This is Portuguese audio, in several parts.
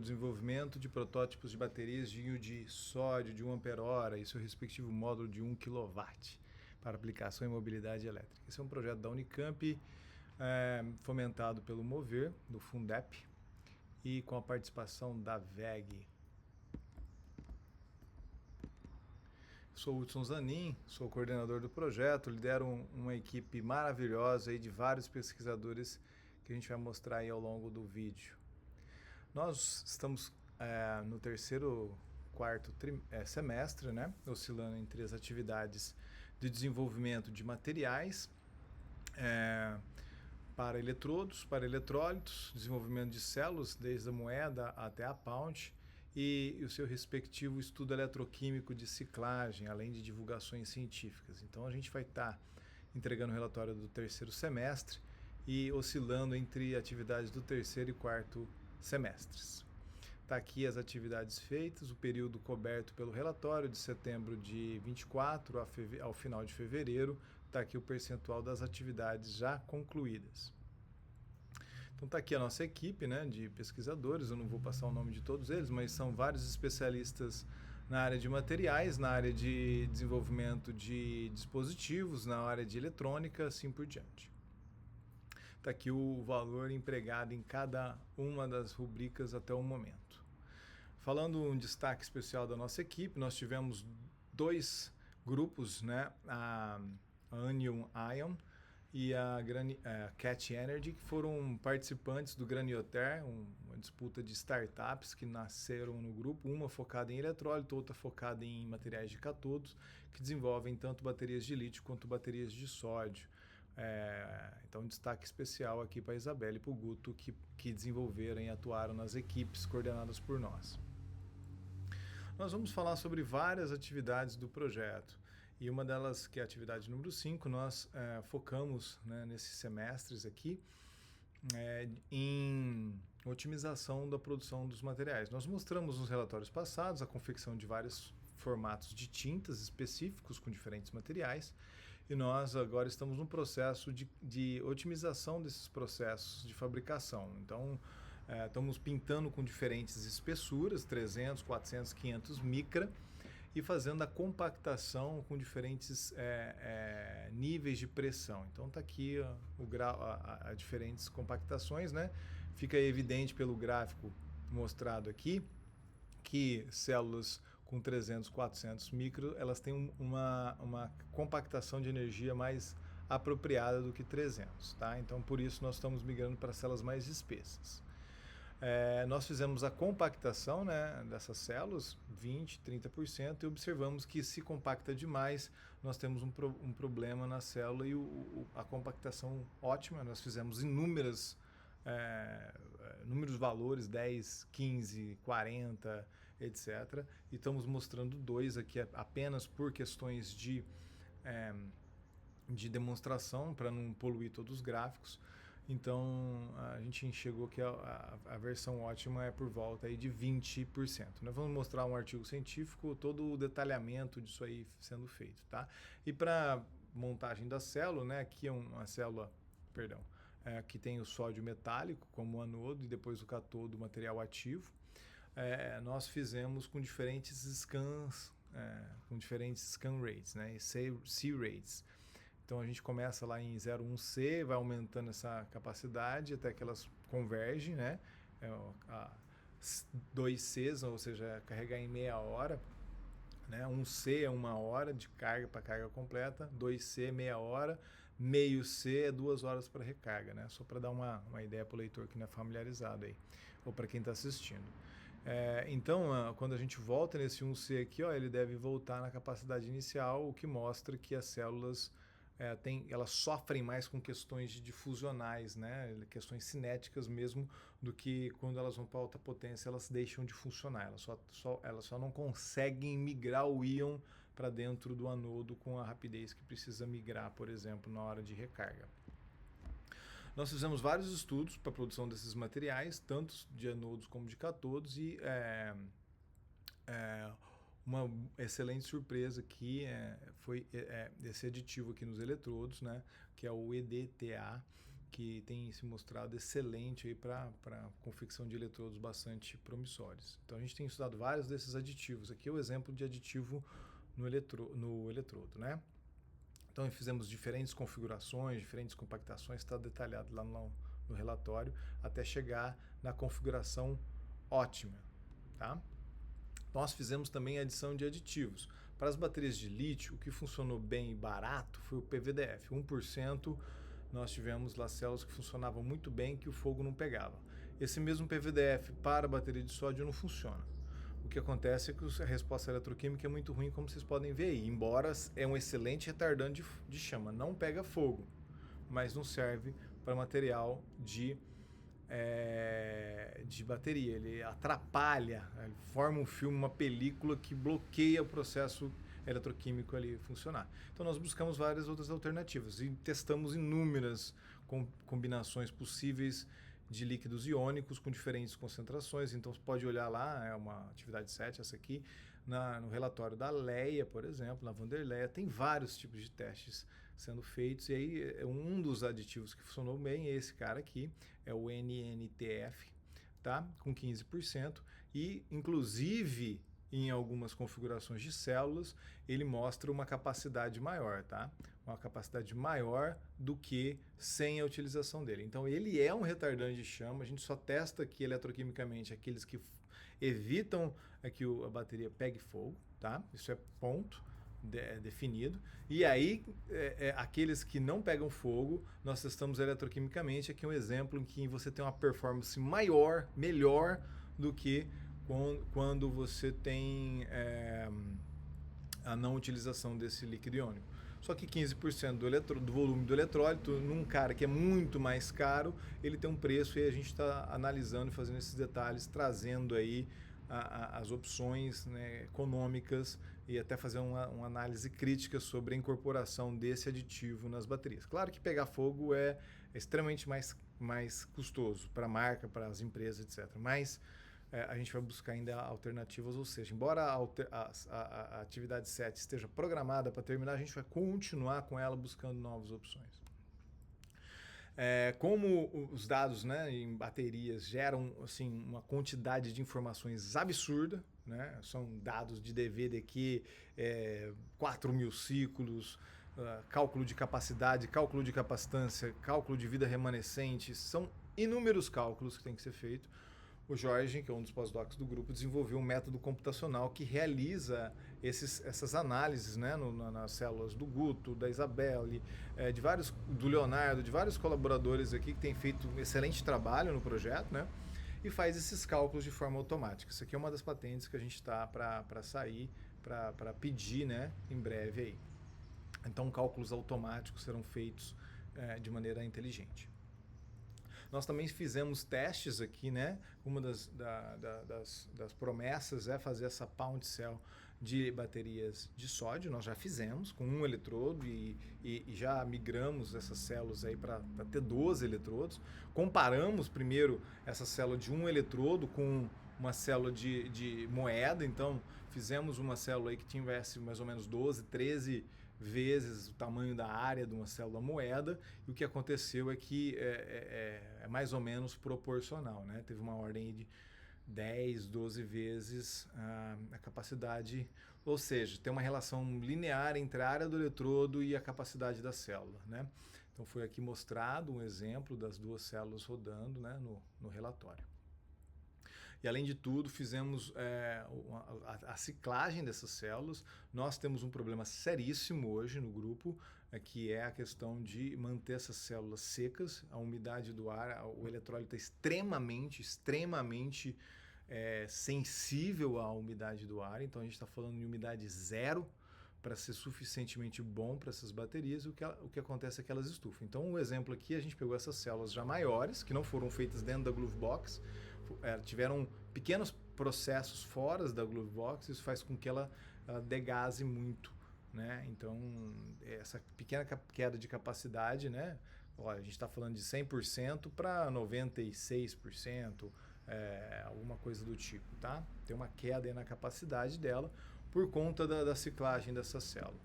desenvolvimento de protótipos de baterias de íon de sódio de 1 ampere-hora e seu respectivo módulo de 1 kW para aplicação em mobilidade elétrica. Esse é um projeto da Unicamp, fomentado pelo Mover, do Fundep, e com a participação da VEG. Sou o Hudson Zanin, sou o coordenador do projeto, lidero uma equipe maravilhosa aí de vários pesquisadores que a gente vai mostrar aí ao longo do vídeo. Nós estamos no quarto semestre, né, oscilando entre as atividades de desenvolvimento de materiais para eletrodos, para eletrólitos, desenvolvimento de células, desde a moeda até a pound, e o seu respectivo estudo eletroquímico de ciclagem, além de divulgações científicas. Então a gente vai estar entregando o relatório do terceiro semestre e oscilando entre atividades do terceiro e quarto semestres. Está aqui as atividades feitas, o período coberto pelo relatório de setembro de 24 ao final de fevereiro. Está aqui o percentual das atividades já concluídas. Então está aqui a nossa equipe, né, de pesquisadores, eu não vou passar o nome de todos eles, mas são vários especialistas na área de materiais, na área de desenvolvimento de dispositivos, na área de eletrônica, assim por diante. Está aqui o valor empregado em cada uma das rubricas até o momento. Falando um destaque especial da nossa equipe, nós tivemos 2 grupos, né, a Anion Ion e a Cat Energy, que foram participantes do Granioter, uma disputa de startups que nasceram no grupo, uma focada em eletrólito, outra focada em materiais de catodos, que desenvolvem tanto baterias de lítio quanto baterias de sódio. Então, um destaque especial aqui para a Isabela e para o Guto, que desenvolveram e atuaram nas equipes coordenadas por nós. Nós vamos falar sobre várias atividades do projeto. E uma delas, que é a atividade número 5, nós focamos, né, nesses semestres aqui em otimização da produção dos materiais. Nós mostramos nos relatórios passados a confecção de vários formatos de tintas específicos com diferentes materiais, e nós agora estamos no processo de otimização desses processos de fabricação. Então, estamos pintando com diferentes espessuras, 300, 400, 500 micra, e fazendo a compactação com diferentes níveis de pressão. Então está aqui a diferentes compactações, né? Fica evidente pelo gráfico mostrado aqui que células com 300, 400 micro, elas têm uma compactação de energia mais apropriada do que 300, tá? Então por isso nós estamos migrando para células mais espessas. Nós fizemos a compactação, né, dessas células, 20%, 30%, e observamos que se compacta demais, nós temos um problema na célula e a compactação ótima. Nós fizemos inúmeros valores, 10, 15, 40, etc. E estamos mostrando 2 aqui apenas por questões de demonstração, para não poluir todos os gráficos. Então, a gente chegou que a versão ótima é por volta aí de 20%. Nós vamos mostrar um artigo científico, todo o detalhamento disso aí sendo feito, tá? E para montagem da célula, né, aqui é uma célula, que tem o sódio metálico como anodo e depois o catodo, o material ativo. Nós fizemos com diferentes scans, com diferentes scan rates, né, e C rates. Então a gente começa lá em 0,1C, vai aumentando essa capacidade até que elas convergem, né? 2Cs, ou seja, carregar em meia hora, né? 1C é 1 hora de carga para carga completa, 2C meia hora, meio C é 2 horas para recarga, né? Só para dar uma ideia para o leitor que não é familiarizado aí, ou para quem está assistindo. Então, quando a gente volta nesse 1C aqui, ele deve voltar na capacidade inicial, o que mostra que as células elas sofrem mais com questões difusionais, né? Questões cinéticas mesmo, do que quando elas vão para alta potência, elas deixam de funcionar. Elas só não conseguem migrar o íon para dentro do anodo com a rapidez que precisa migrar, por exemplo, na hora de recarga. Nós fizemos vários estudos para a produção desses materiais, tanto de anodos como de catodos, e uma excelente surpresa aqui foi esse aditivo aqui nos eletrodos, né, que é o EDTA, que tem se mostrado excelente para confecção de eletrodos bastante promissores. Então a gente tem estudado vários desses aditivos. Aqui é o exemplo de aditivo no eletrodo, né? Então fizemos diferentes configurações, diferentes compactações, está detalhado lá no relatório, até chegar na configuração ótima, tá? Nós fizemos também a adição de aditivos. Para as baterias de lítio, o que funcionou bem e barato foi o PVDF. 1% nós tivemos lá células que funcionavam muito bem, que o fogo não pegava. Esse mesmo PVDF para a bateria de sódio não funciona. O que acontece é que a resposta eletroquímica é muito ruim, como vocês podem ver aí. Embora é um excelente retardante de chama, não pega fogo, mas não serve para material de bateria. Ele atrapalha, ele forma um filme, uma película que bloqueia o processo eletroquímico ali funcionar. Então nós buscamos várias outras alternativas e testamos inúmeras combinações possíveis de líquidos iônicos com diferentes concentrações. Então você pode olhar lá, é uma atividade 7 essa aqui, no relatório da Leia, por exemplo, na Vanderleia, tem vários tipos de testes sendo feitos, e aí um dos aditivos que funcionou bem é esse cara aqui, é o NNTF, tá? Com 15%, e inclusive em algumas configurações de células, ele mostra uma capacidade maior, tá? Uma capacidade maior do que sem a utilização dele. Então ele é um retardante de chama, a gente só testa aqui eletroquimicamente aqueles que evitam que a bateria pegue fogo, tá? Isso é ponto definido. E aí, aqueles que não pegam fogo, nós testamos eletroquimicamente. Aqui é um exemplo em que você tem uma performance maior, melhor do que quando você tem a não utilização desse líquido iônico. Só que 15% do volume do eletrólito, num cara que é muito mais caro, ele tem um preço, e a gente está analisando e fazendo esses detalhes, trazendo aí as opções, né, econômicas, e até fazer uma análise crítica sobre a incorporação desse aditivo nas baterias. Claro que pegar fogo é extremamente mais custoso para a marca, para as empresas, etc. Mas a gente vai buscar ainda alternativas, ou seja, embora a atividade 7 esteja programada para terminar, a gente vai continuar com ela buscando novas opções. Como os dados, né, em baterias geram assim, uma quantidade de informações absurda, né? São dados de DVDQ, 4.000 ciclos, cálculo de capacidade, cálculo de capacitância, cálculo de vida remanescente, são inúmeros cálculos que tem que ser feito. O Jorge, que é um dos pós-docs do grupo, desenvolveu um método computacional que realiza essas análises, né, nas células do Guto, da Isabelle, do Leonardo, de vários colaboradores aqui que têm feito um excelente trabalho no projeto, né, e faz esses cálculos de forma automática. Isso aqui é uma das patentes que a gente está para sair, para pedir, né, em breve aí. Então, cálculos automáticos serão feitos de maneira inteligente. Nós também fizemos testes aqui, né? Uma das promessas é fazer essa pound cell de baterias de sódio. Nós já fizemos com um eletrodo e já migramos essas células aí para ter 12 eletrodos. Comparamos primeiro essa célula de um eletrodo com uma célula de moeda. Então fizemos uma célula aí que tivesse mais ou menos 12, 13 vezes o tamanho da área de uma célula moeda, e o que aconteceu é que é mais ou menos proporcional, né? Teve uma ordem de 10, 12 vezes a capacidade, ou seja, tem uma relação linear entre a área do eletrodo e a capacidade da célula, né? Então foi aqui mostrado um exemplo das duas células rodando, né, no relatório. E além de tudo, fizemos a ciclagem dessas células. Nós temos um problema seríssimo hoje no grupo, que é a questão de manter essas células secas. A umidade do ar, o eletrólito é extremamente sensível à umidade do ar. Então a gente está falando de umidade zero para ser suficientemente bom para essas baterias. O que acontece é que elas estufam. Então, o exemplo aqui, a gente pegou essas células já maiores, que não foram feitas dentro da Glove Box, tiveram pequenos processos fora da Glove Box, isso faz com que ela degase muito, né? Então, essa pequena queda de capacidade, né? Olha, a gente está falando de 100% para 96%, alguma coisa do tipo, tá? Tem uma queda aí na capacidade dela por conta da ciclagem dessa célula.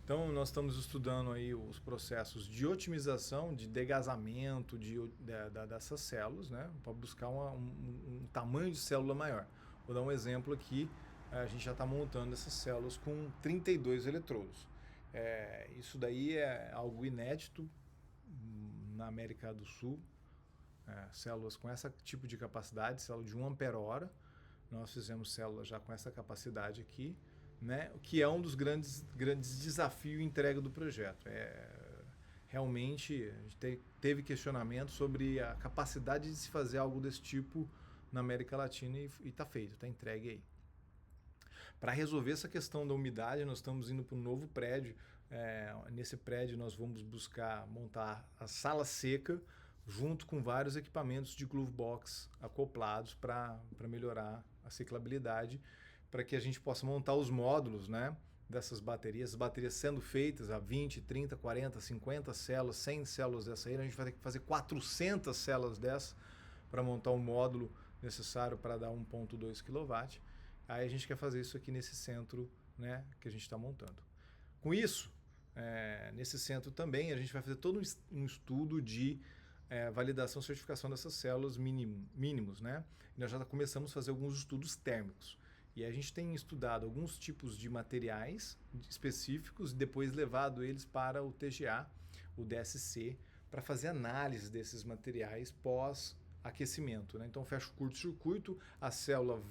Então, nós estamos estudando aí os processos de otimização, de degasamento dessas células, né, para buscar um tamanho de célula maior. Vou dar um exemplo aqui. A gente já está montando essas células com 32 eletrodos. Isso daí é algo inédito na América do Sul. Células com esse tipo de capacidade, célula de 1 ampere-hora. Nós fizemos células já com essa capacidade aqui, né? O que é um dos grandes desafios em entrega do projeto. Realmente, a gente teve questionamento sobre a capacidade de se fazer algo desse tipo na América Latina e está feito, está entregue aí. Para resolver essa questão da umidade, nós estamos indo para um novo prédio. Nesse prédio, nós vamos buscar montar a sala seca, junto com vários equipamentos de glove box acoplados para melhorar a ciclabilidade, para que a gente possa montar os módulos, né, dessas baterias, as baterias sendo feitas a 20, 30, 40, 50 células, 100 células dessa aí, a gente vai ter que fazer 400 células dessas para montar o módulo necessário para dar 1.2 kW. Aí a gente quer fazer isso aqui nesse centro, né, que a gente está montando. Com isso, nesse centro também, a gente vai fazer todo um estudo de validação e certificação dessas células mínimos, né? E nós já começamos a fazer alguns estudos térmicos. E a gente tem estudado alguns tipos de materiais específicos e depois levado eles para o TGA, o DSC, para fazer análise desses materiais pós-aquecimento, né? Então fecha o curto-circuito, a célula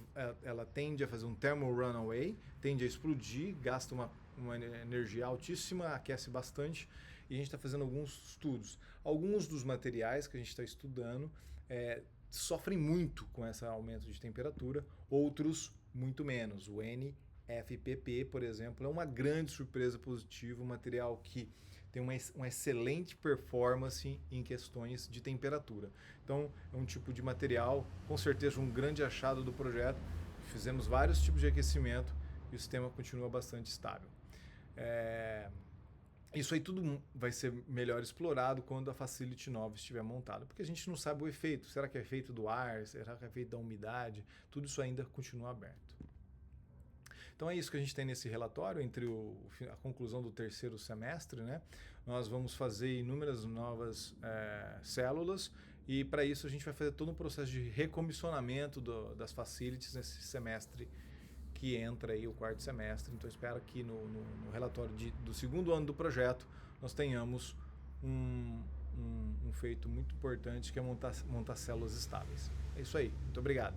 ela tende a fazer um thermal runaway, tende a explodir, gasta uma energia altíssima, aquece bastante. E a gente está fazendo alguns estudos. Alguns dos materiais que a gente está estudando sofrem muito com esse aumento de temperatura, outros muito menos. O NFPP, por exemplo, é uma grande surpresa positiva, um material que tem uma excelente performance em questões de temperatura. Então, é um tipo de material, com certeza, um grande achado do projeto. Fizemos vários tipos de aquecimento e o sistema continua bastante estável. Isso aí tudo vai ser melhor explorado quando a facility nova estiver montada, porque a gente não sabe o efeito. Será que é efeito do ar? Será que é efeito da umidade? Tudo isso ainda continua aberto. Então é isso que a gente tem nesse relatório, entre a conclusão do terceiro semestre, né? Nós vamos fazer inúmeras novas células e para isso a gente vai fazer todo um processo de recomissionamento das facilities nesse semestre que entra aí o quarto semestre. Então espero que no relatório do segundo ano do projeto nós tenhamos um feito muito importante, que é montar células estáveis. É isso aí. Muito obrigado.